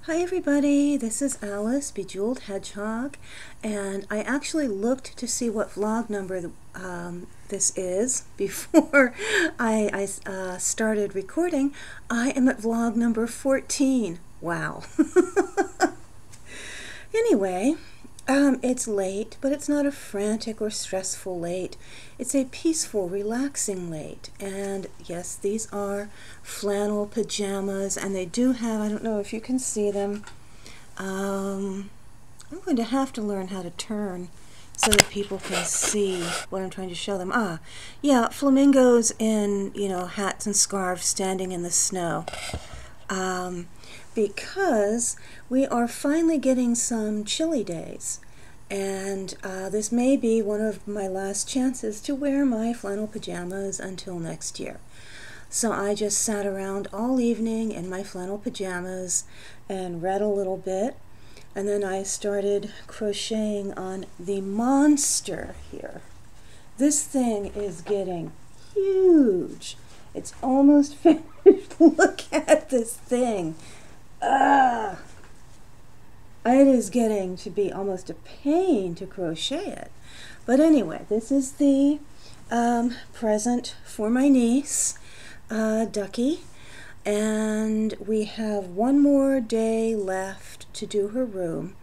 Hi everybody, this is Alice, Bejeweled Hedgehog, and I actually looked to see what vlog number this is before I started recording. I am at vlog number 14. Wow. Anyway, it's late, but it's not a frantic or stressful late. It's a peaceful, relaxing late. And yes, these are flannel pajamas, and they do have, I don't know if you can see them. I'm going to have to learn how to turn so that people can see what I'm trying to show them. Yeah, flamingos in, hats and scarves standing in the snow. Because we are finally getting some chilly days, and this may be one of my last chances to wear my flannel pajamas until next year. So I just sat around all evening in my flannel pajamas and read a little bit, and then I started crocheting on the monster here. This thing is getting huge. It's almost finished. Look at this thing. It is getting to be almost a pain to crochet it. But anyway, this is the present for my niece, Ducky. And we have one more day left to do her room.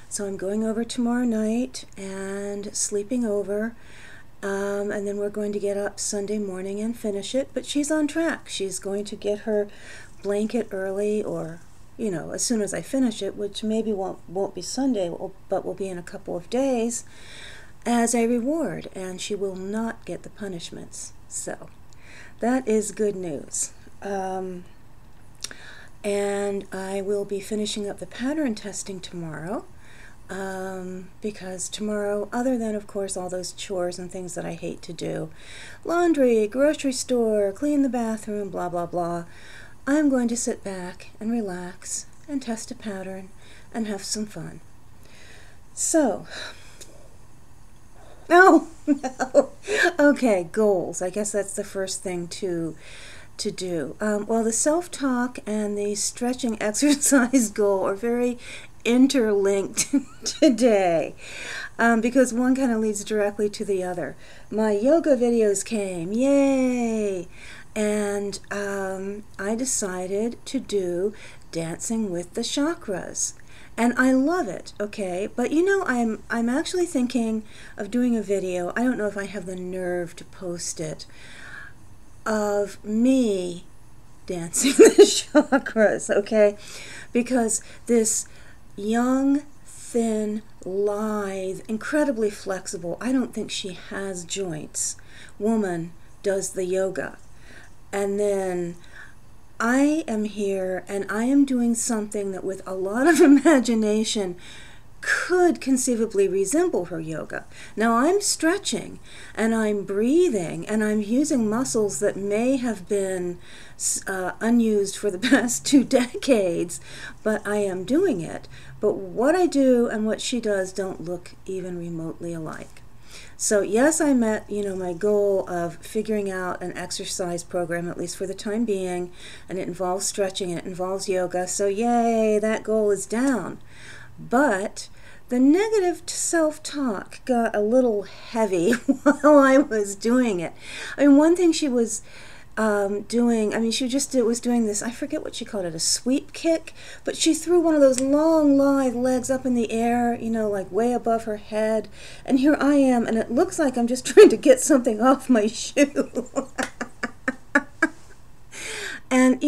So I'm going over tomorrow night and sleeping over. And then we're going to get up Sunday morning and finish it. But she's on track. She's going to get her blanket early, or as soon as I finish it, which maybe won't be Sunday, but will be in a couple of days, as a reward, and she will not get the punishments. So that is good news. And I will be finishing up the pattern testing tomorrow, because tomorrow, other than of course all those chores and things that I hate to do, laundry, grocery store, clean the bathroom, blah blah blah, I'm going to sit back and relax and test a pattern and have some fun. So, no. Okay, goals. I guess that's the first thing to do. Well, the self-talk and the stretching exercise goal are very interlinked today, because one kind of leads directly to the other. My yoga videos came, yay! And I decided to do dancing with the chakras, and I love it. Okay, but I'm actually thinking of doing a video. I don't know if I have the nerve to post it, of me dancing the chakras. Okay, because this young, thin, lithe, incredibly flexible, I don't think she has joints, woman does the yoga. And then I am here and I am doing something that with a lot of imagination could conceivably resemble her yoga. Now I'm stretching and I'm breathing and I'm using muscles that may have been unused for the past 2 decades, but I am doing it. But what I do and what she does don't look even remotely alike. So yes, I met, my goal of figuring out an exercise program, at least for the time being, and it involves stretching and it involves yoga, so yay, that goal is down. But the negative self-talk got a little heavy while I was doing it. I mean, one thing she was doing, she just was doing this, I forget what she called it, a sweep kick, but she threw one of those long, lithe legs up in the air, like way above her head, and here I am, and it looks like I'm just trying to get something off my shoe. And,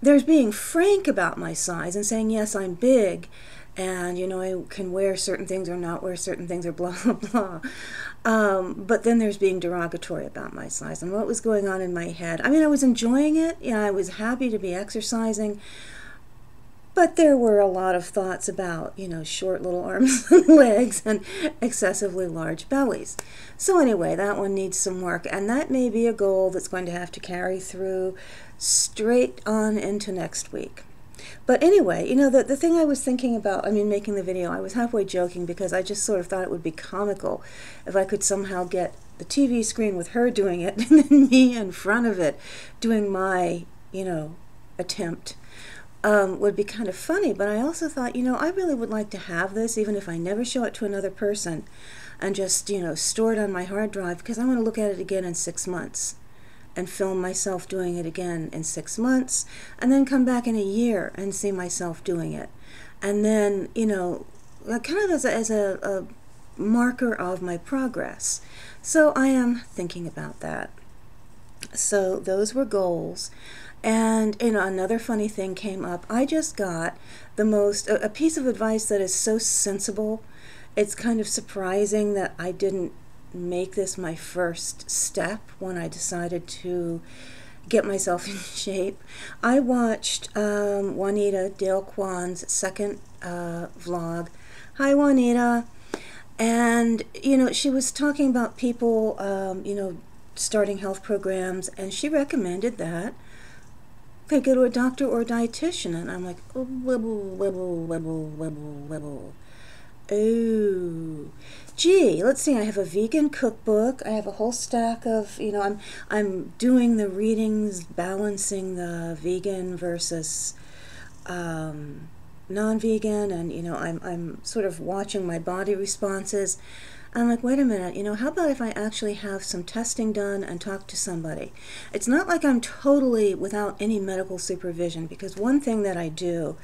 there's being frank about my size and saying, yes, I'm big, and, I can wear certain things or not wear certain things or blah, blah, blah. But then there's being derogatory about my size and what was going on in my head. I was enjoying it. I was happy to be exercising. But there were a lot of thoughts about, short little arms and legs and excessively large bellies. So anyway, that one needs some work. And that may be a goal that's going to have to carry through straight on into next week. But anyway, the thing I was thinking about, making the video, I was halfway joking because I just sort of thought it would be comical if I could somehow get the TV screen with her doing it and then me in front of it doing my, attempt. would be kind of funny, but I also thought, I really would like to have this, even if I never show it to another person, and just, store it on my hard drive, because I want to look at it again in 6 months and film myself doing it again in 6 months, and then come back in a year and see myself doing it. And then, kind of as a marker of my progress. So I am thinking about that. So those were goals. And another funny thing came up. I just got a piece of advice that is so sensible. It's kind of surprising that I didn't make this my first step when I decided to get myself in shape. I watched Juanita Dale Kwan's second vlog. Hi, Juanita. And she was talking about people starting health programs, and she recommended that they go to a doctor or a dietitian. And I'm like, oh, wibble, wibble, wibble, wibble, wibble. Oh, gee, let's see. I have a vegan cookbook. I have a whole stack of, I'm doing the readings, balancing the vegan versus non-vegan, and I'm sort of watching my body responses. I'm like, wait a minute, how about if I actually have some testing done and talk to somebody? It's not like I'm totally without any medical supervision, because one thing that I do,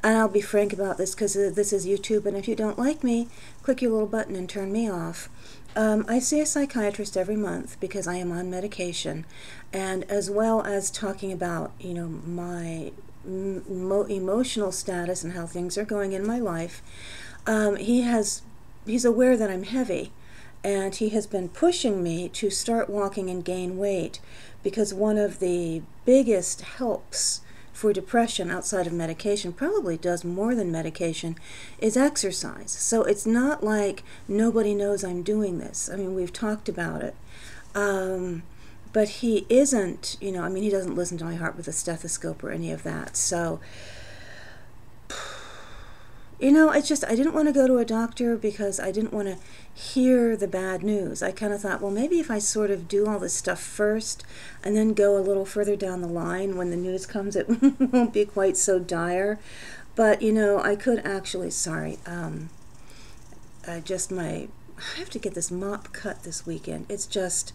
and I'll be frank about this because this is YouTube, and if you don't like me, click your little button and turn me off. I see a psychiatrist every month because I am on medication, and as well as talking about, my emotional status and how things are going in my life. He's aware that I'm heavy, and he has been pushing me to start walking and gain weight, because one of the biggest helps for depression outside of medication, probably does more than medication, is exercise. So it's not like nobody knows I'm doing this. I mean, we've talked about it. But he isn't, he doesn't listen to my heart with a stethoscope or any of that. So, it's just, I didn't want to go to a doctor because I didn't want to hear the bad news. I kind of thought, well, maybe if I sort of do all this stuff first and then go a little further down the line, when the news comes, it won't be quite so dire. But, I could actually, I have to get this mop cut this weekend. It's just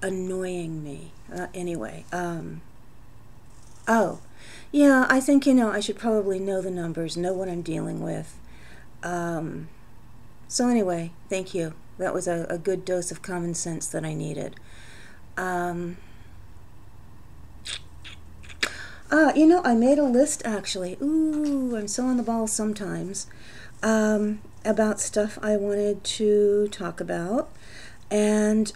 annoying me. Anyway, oh, yeah, I think, I should probably know the numbers, know what I'm dealing with. So anyway, thank you. That was a good dose of common sense that I needed. I made a list, actually. Ooh, I'm so on the ball sometimes. About stuff I wanted to talk about. And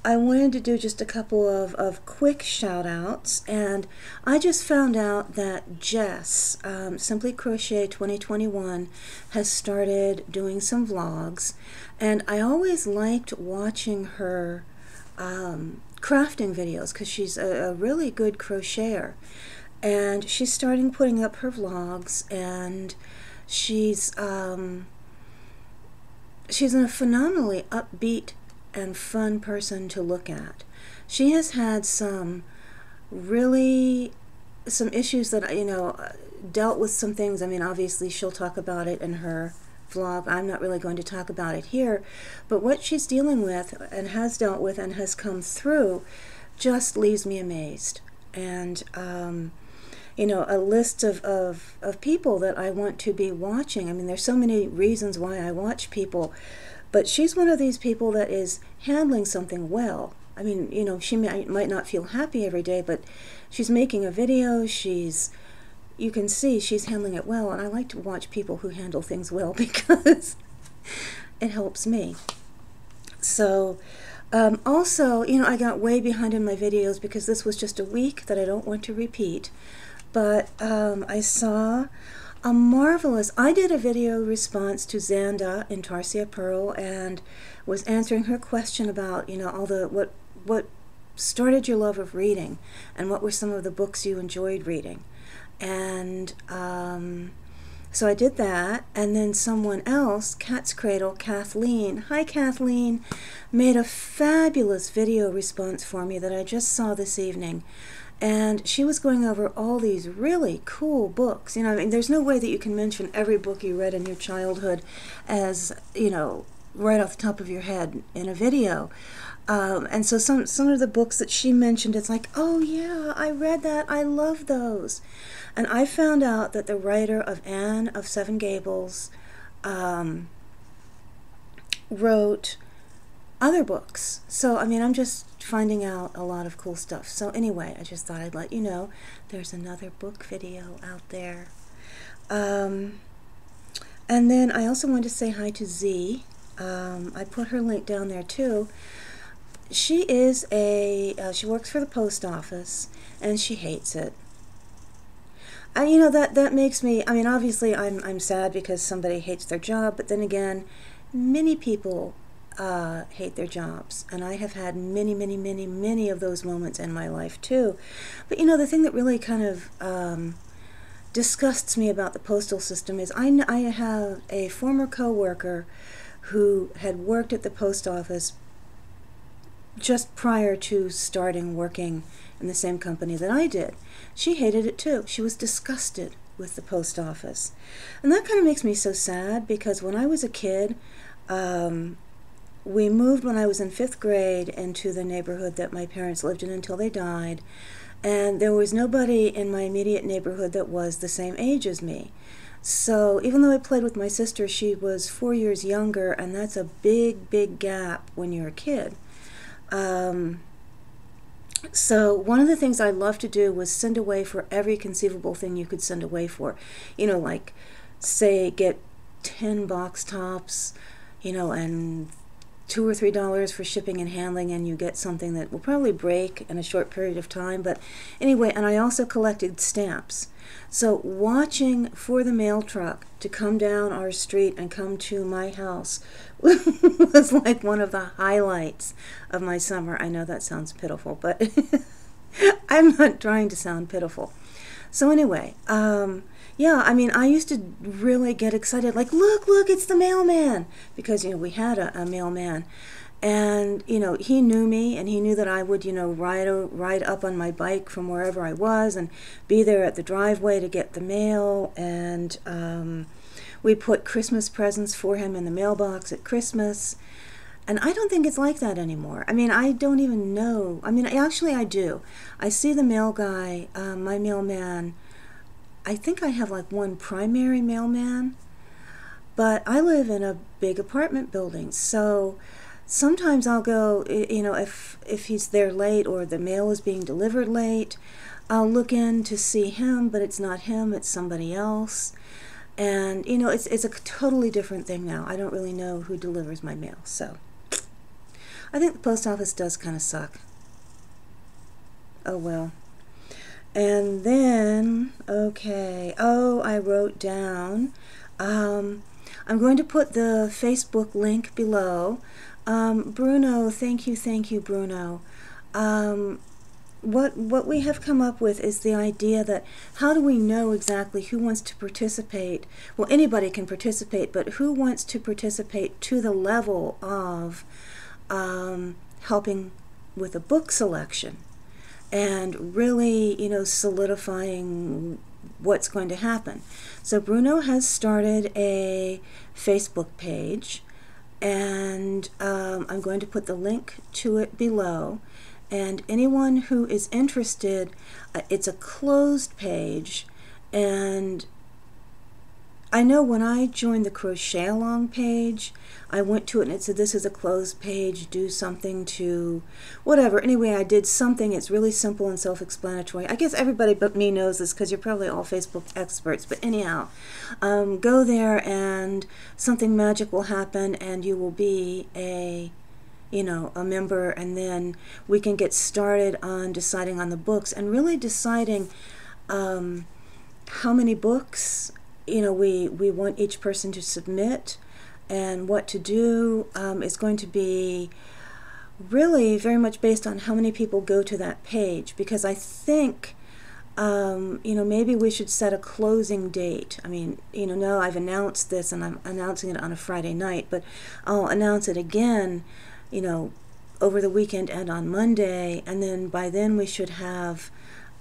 I wanted to do just a couple of quick shout outs, and I just found out that Jess, Simply Crochet 2021, has started doing some vlogs, and I always liked watching her crafting videos because she's a really good crocheter, and she's starting putting up her vlogs, and she's a phenomenally upbeat and fun person to look at. She has had some issues that, dealt with some things. I mean, obviously she'll talk about it in her vlog. I'm not really going to talk about it here, but what she's dealing with and has dealt with and has come through just leaves me amazed. And a list of people that I want to be watching. I mean, there's so many reasons why I watch people, but she's one of these people that is handling something well. I mean, she might not feel happy every day, but she's making a video, you can see she's handling it well, and I like to watch people who handle things well because it helps me. So, also, I got way behind in my videos because this was just a week that I don't want to repeat, but I saw a marvelous, I did a video response to Xanda in Tarsia Pearl and was answering her question about, all what started your love of reading and what were some of the books you enjoyed reading. And so I did that, and then someone else, Cat's Cradle, Kathleen, hi Kathleen, made a fabulous video response for me that I just saw this evening. And she was going over all these really cool books. You know, I mean, there's no way that you can mention every book you read in your childhood as, you know, right off the top of your head in a video. And so some of the books that she mentioned, it's like, oh yeah, I read that. I love those. And I found out that the writer of Anne of Seven Gables wrote other books. So, I mean, I'm just finding out a lot of cool stuff. So anyway, I just thought I'd let you know there's another book video out there. And then I also wanted to say hi to Z. I put her link down there too. She is she works for the post office, and she hates it. You know, that makes me, I mean, obviously I'm sad because somebody hates their job, but then again, many people hate their jobs, and I have had many, many, many, many of those moments in my life too. But you know, the thing that really kind of disgusts me about the postal system is I have a former co-worker who had worked at the post office just prior to starting working in the same company that I did. She hated it too. She was disgusted with the post office. And that kind of makes me so sad, because when I was a kid, we moved when I was in 5th grade into the neighborhood that my parents lived in until they died, and there was nobody in my immediate neighborhood that was the same age as me. So even though I played with my sister, she was 4 years younger, and that's a big, big gap when you're a kid. So one of the things I loved to do was send away for every conceivable thing you could send away for. You know, like, say, get 10 box tops, you know, and $2 or $3 for shipping and handling, and you get something that will probably break in a short period of time. But anyway, and I also collected stamps. So watching for the mail truck to come down our street and come to my house was like one of the highlights of my summer. I know that sounds pitiful, but I'm not trying to sound pitiful. So anyway, yeah, I mean, I used to really get excited, like, look, it's the mailman, because, you know, we had a mailman, and, you know, he knew me, and he knew that I would, you know, ride up on my bike from wherever I was, and be there at the driveway to get the mail, and we put Christmas presents for him in the mailbox at Christmas, and I don't think it's like that anymore. I mean, I don't even know. I mean, actually, I do. I see the mail guy, my mailman. I think I have like one primary mailman, but I live in a big apartment building, so sometimes I'll go, you know, if he's there late or the mail is being delivered late, I'll look in to see him, but it's not him, it's somebody else. And, you know, it's a totally different thing now. I don't really know who delivers my mail, so I think the post office does kind of suck. Oh well. And then, okay, I wrote down, I'm going to put the Facebook link below. Bruno, thank you, Bruno. What we have come up with is the idea that how do we know exactly who wants to participate? Well, anybody can participate, but who wants to participate to the level of helping with a book selection? And really, you know, solidifying what's going to happen. So Bruno has started a Facebook page, and I'm going to put the link to it below. And anyone who is interested, it's a closed page, and I know when I joined the crochet along page, I went to it and it said this is a closed page, do something to whatever. Anyway, I did something. It's really simple and self-explanatory. I guess everybody but me knows this because you're probably all Facebook experts. But anyhow, go there and something magic will happen and you will be a member, and then we can get started on deciding on the books and really deciding how many books we want each person to submit, and what to do is going to be really very much based on how many people go to that page, because I think maybe we should set a closing date. I mean, now I've announced this and I'm announcing it on a Friday night, but I'll announce it again over the weekend and on Monday, and then by then we should have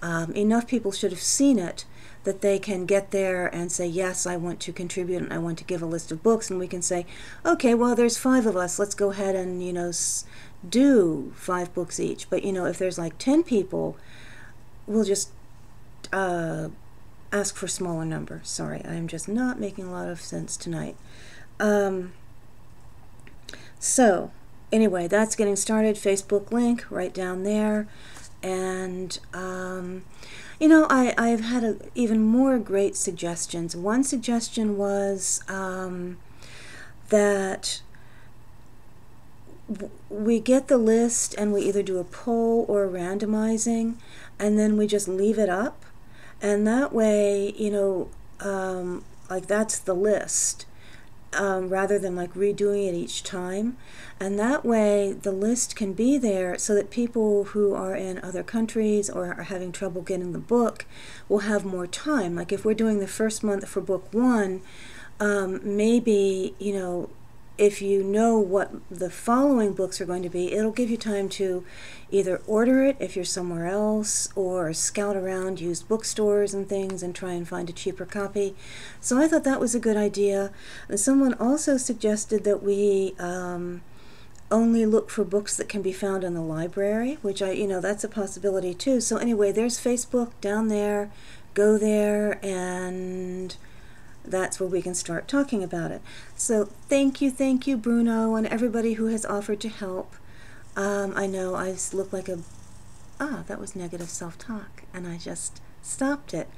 enough people should have seen it that they can get there and say, yes, I want to contribute and I want to give a list of books, and we can say, okay, well, there's 5 of us, let's go ahead and, do 5 books each. But, if there's like 10 people, we'll just ask for a smaller number. Sorry, I'm just not making a lot of sense tonight. So, anyway, that's getting started. Facebook link right down there. And, I've had even more great suggestions. One suggestion was that we get the list and we either do a poll or a randomizing, and then we just leave it up. And that way, like that's the list, rather than like redoing it each time. And that way the list can be there so that people who are in other countries or are having trouble getting the book will have more time. Like if we're doing the first month for book 1, maybe, if you know what the following books are going to be, it'll give you time to either order it if you're somewhere else or scout around used bookstores and things and try and find a cheaper copy. So I thought that was a good idea. And someone also suggested that we only look for books that can be found in the library, which that's a possibility too. So anyway, there's Facebook down there. Go there, and that's where we can start talking about it. So thank you, Bruno, and everybody who has offered to help. I know I look like that was negative self-talk, and I just stopped it.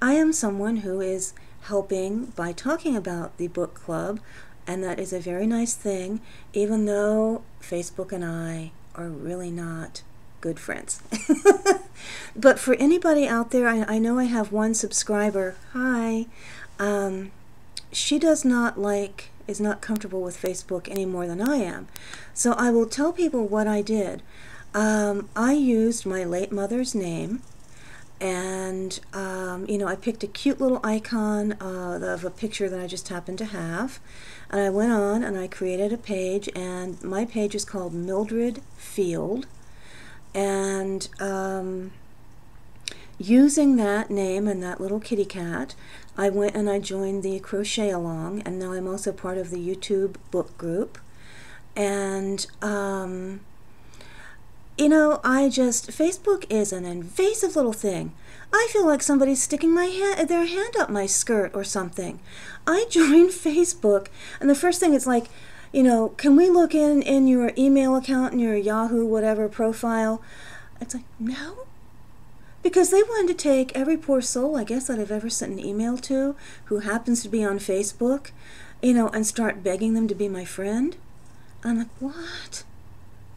I am someone who is helping by talking about the book club, and that is a very nice thing, even though Facebook and I are really not good friends. But for anybody out there, I know I have one subscriber. Hi. She is not comfortable with Facebook any more than I am. So I will tell people what I did. I used my late mother's name, and I picked a cute little icon of a picture that I just happened to have, and I went on and I created a page, and my page is called Mildred Field, and using that name and that little kitty cat, I went and I joined the Crochet Along, and now I'm also part of the YouTube book group. And Facebook is an invasive little thing. I feel like somebody's sticking their hand up my skirt or something. I joined Facebook, and the first thing it's like, can we look in your email account and your Yahoo whatever profile? It's like, no. Because they wanted to take every poor soul, I guess, that I've ever sent an email to who happens to be on Facebook, and start begging them to be my friend. I'm like, what?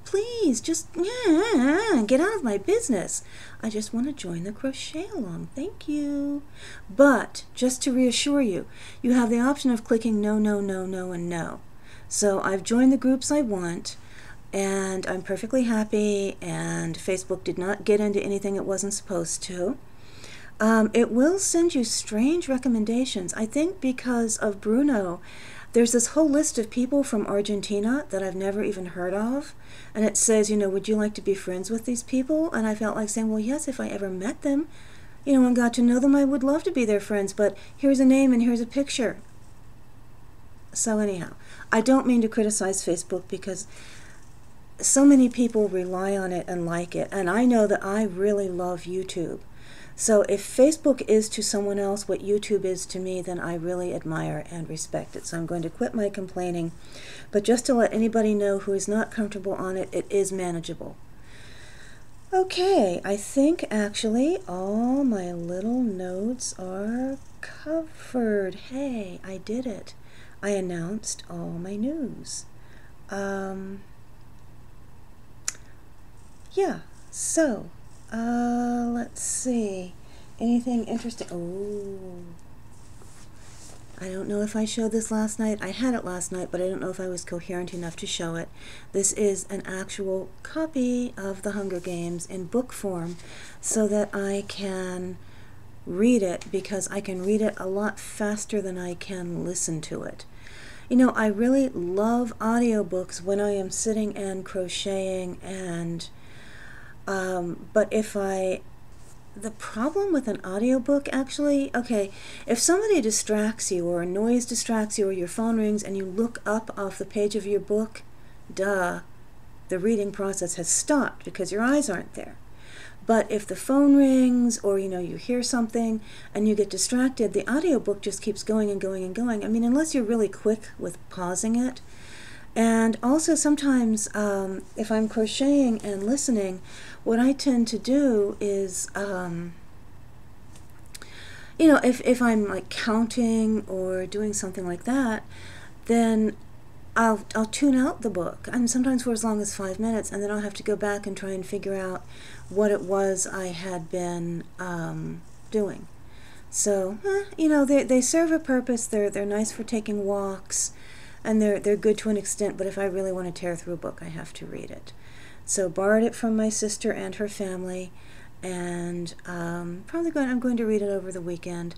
Please, just get out of my business. I just want to join the Crochet Along. Thank you. But, just to reassure you, you have the option of clicking no, no, no, no, and no. So I've joined the groups I want, and I'm perfectly happy, and Facebook did not get into anything it wasn't supposed to. It will send you strange recommendations. I think because of Bruno, there's this whole list of people from Argentina that I've never even heard of, and it says, would you like to be friends with these people? And I felt like saying, well, yes, if I ever met them, and got to know them, I would love to be their friends, but here's a name and here's a picture. So anyhow, I don't mean to criticize Facebook because so many people rely on it and like it, and I know that I really love YouTube. So if Facebook is to someone else what YouTube is to me, then I really admire and respect it. So I'm going to quit my complaining, but just to let anybody know who is not comfortable on it, it is manageable. Okay, I think actually all my little notes are covered. Hey, I did it. I announced all my news. Yeah, so, let's see. Anything interesting? Oh, I don't know if I showed this last night. I had it last night, but I don't know if I was coherent enough to show it. This is an actual copy of The Hunger Games in book form so that I can read it, because I can read it a lot faster than I can listen to it. I really love audiobooks when I am sitting and crocheting, and but if I the problem with an audiobook, actually, okay, if somebody distracts you or a noise distracts you or your phone rings and you look up off the page of your book, duh, the reading process has stopped because your eyes aren't there. But if the phone rings or, you hear something and you get distracted, the audiobook just keeps going and going and going. I mean, unless you're really quick with pausing it. And also sometimes if I'm crocheting and listening, what I tend to do is, if I'm like counting or doing something like that, then I'll tune out the book, and sometimes for as long as 5 minutes, and then I'll have to go back and try and figure out what it was I had been doing. So, they serve a purpose. They're nice for taking walks, and they're good to an extent. But if I really want to tear through a book, I have to read it. So borrowed it from my sister and her family, and I'm going to read it over the weekend.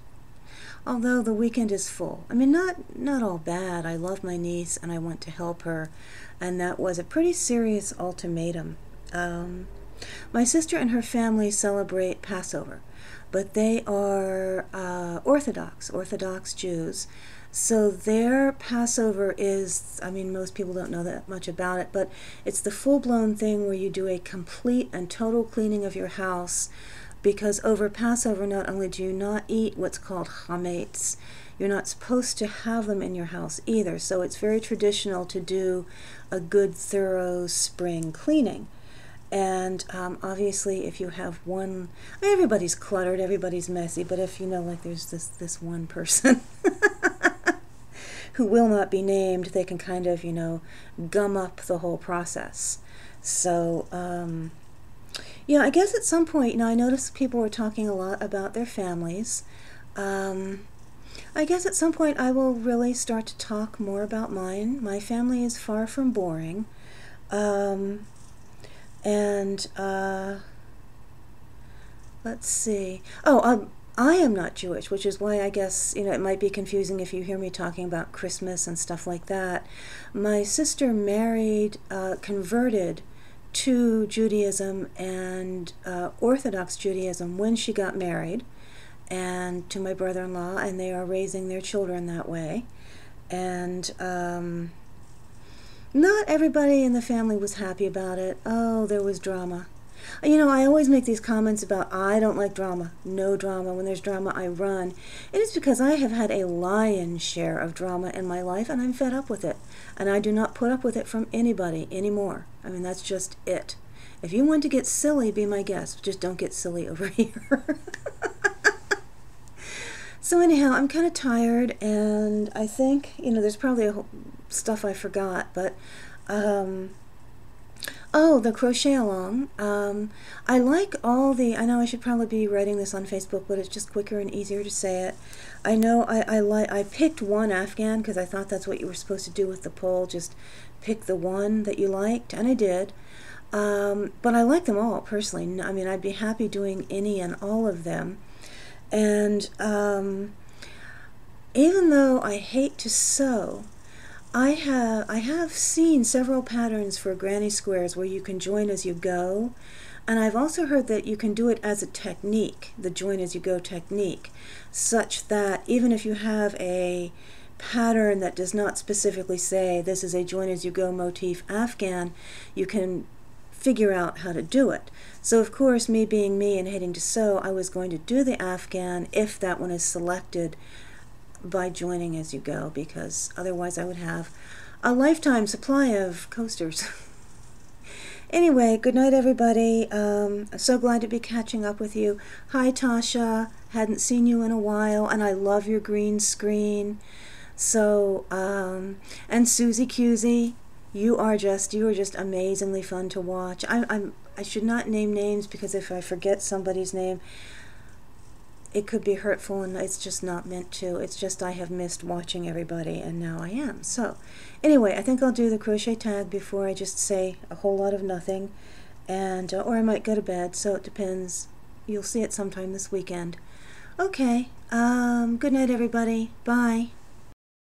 Although the weekend is full. I mean, not all bad. I love my niece and I want to help her, and that was a pretty serious ultimatum. My sister and her family celebrate Passover, but they are Orthodox Jews. So their Passover is, most people don't know that much about it, but it's the full-blown thing where you do a complete and total cleaning of your house, because over Passover, not only do you not eat what's called chametz, you're not supposed to have them in your house either. So it's very traditional to do a good, thorough spring cleaning. And obviously, if you have one, everybody's cluttered, everybody's messy, but if there's this one person who will not be named, they can kind of, gum up the whole process. So, I guess at some point, I noticed people were talking a lot about their families. I guess at some point I will really start to talk more about mine. My family is far from boring. Let's see. I am not Jewish, which is why I guess, it might be confusing if you hear me talking about Christmas and stuff like that. My sister converted to Judaism and Orthodox Judaism when she got married, and to my brother-in-law, and they are raising their children that way. And not everybody in the family was happy about it. Oh, there was drama. I always make these comments about I don't like drama. No drama. When there's drama, I run. It is because I have had a lion's share of drama in my life, and I'm fed up with it. And I do not put up with it from anybody anymore. That's just it. If you want to get silly, be my guest. Just don't get silly over here. So anyhow, I'm kind of tired, and I think, there's probably a whole stuff I forgot, but the crochet along. I like I know I should probably be writing this on Facebook, but it's just quicker and easier to say it. I know I picked one Afghan because I thought that's what you were supposed to do with the poll, just pick the one that you liked, and I did. But I like them all, personally. I'd be happy doing any and all of them. And even though I hate to sew, I have seen several patterns for granny squares where you can join as you go, and I've also heard that you can do it as a technique, the join as you go technique, such that even if you have a pattern that does not specifically say this is a join as you go motif Afghan, you can figure out how to do it. So of course, me being me and hating to sew, I was going to do the Afghan if that one is selected by joining as you go, because otherwise I would have a lifetime supply of coasters. Anyway, good night, everybody. I'm so glad to be catching up with you. Hi, Tasha. Hadn't seen you in a while, and I love your green screen. So, and Susie Cusey, you are just amazingly fun to watch. I should not name names, because if I forget somebody's name, it could be hurtful, and it's just not meant to. It's just I have missed watching everybody, and now I am. So, anyway, I think I'll do the crochet tag before I just say a whole lot of nothing, and or I might go to bed, so it depends. You'll see it sometime this weekend. Okay, good night, everybody. Bye.